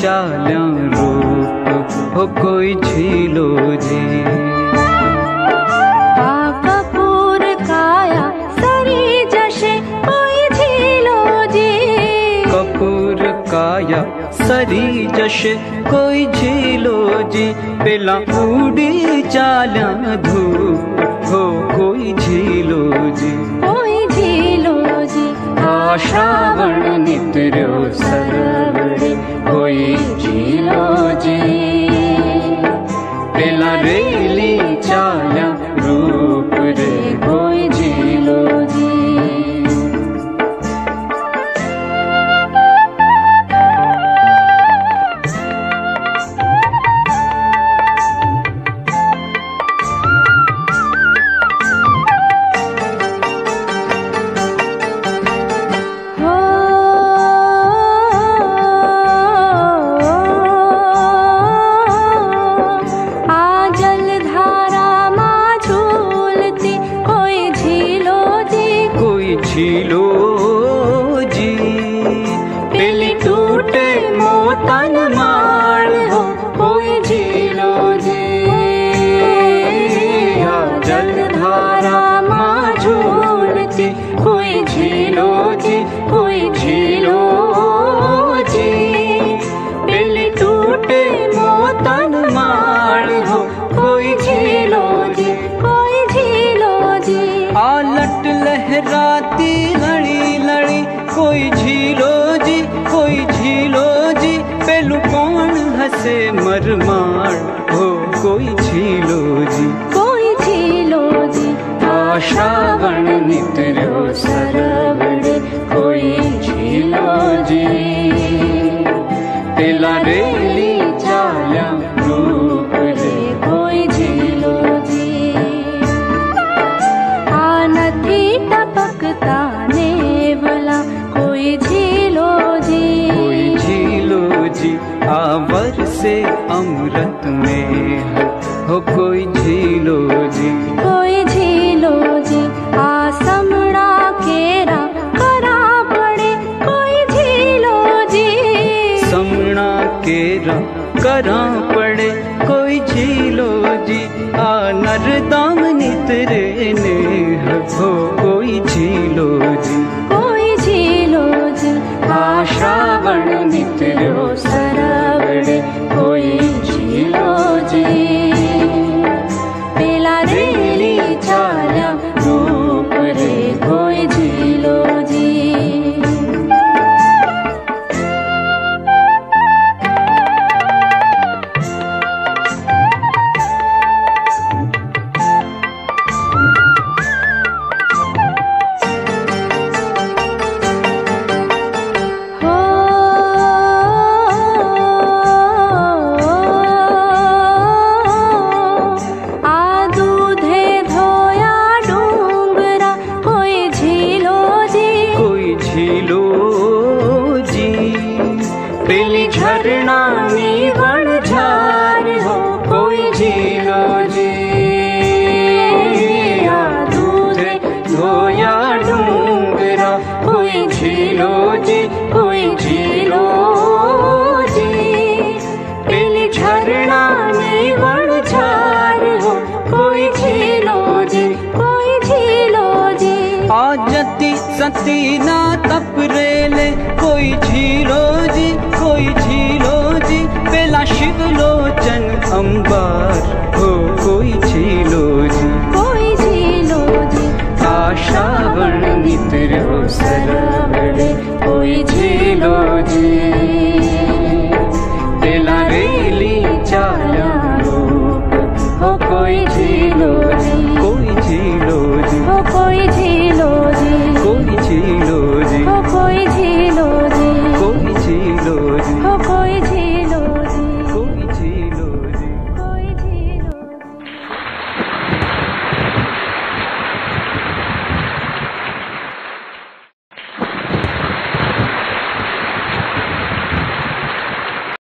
चाल्या रूप हो कोई झीलो जी। कपूर काया सरी जशे कोई झीलो जी। कपूर काया सरी जशे कोई झीलो जी। पेला उड़ी चाल्या धूप हो कोई झीलो जी। कोई झीलो जी। श्रावण नित्र्यो सरवड़े कोई झीलो जी। पेला रेली चाल्या रूप रे कोई झीलो जी। झीलो जी। पेली टूटे मोतन माड़ हो कोई झीलो जी। जलधारा माँ झूलती कोई झीलो जी। कोई झीलो जी। पेली टूटे मोतन माड़ हो कोई झीलो जी। कोई झीलो जी। आलट लहराती लड़ी लड़ी कोई झीलो जी। कोई झीलो जी। पेलू कौन हसे मरमाड़ हो कोई झीलो जी। कोई झीलो जी। श्रावण नित्र्यो सरवड़े कोई झीलो जी। पेला रेली चाल्या रूप रे कोई झीलो जी। आनथी टपकता नेवला कोई झीलो जी। कोई झीलो जी। आवर से अमृत में हो कोई झीलो जी। कोई झीलो जी। समड़ा केरा करा पड़े कोई झीलो जी। समड़ा केरा करा पड़े कोई झीलो जी। नरदाम नितरे ने हो कोई झीलो जी। कोई झीलो जी। श्रावण नित्र्यो सरवड़े कोई झीलो जी। पेला रेली चाल्या रूप रे कोई झीलो जी। पेली झरना नीवण झार हो कोई झीलो जी। दूध धोया डूंगरा कोई झीलो जी। कोई झीलो जी। पेली झरना नीवण झार हो कोई झीलो जी। कोई झीलो जी। आजती सती ना तपरेले कोई झीलो जी। कोई झीलो जी। पेला शिवलोचन अंबार हो कोई झीलो जी। कोई झीलो जी। श्रावण नित्र्यो सरवड़े कोई झीलो जी।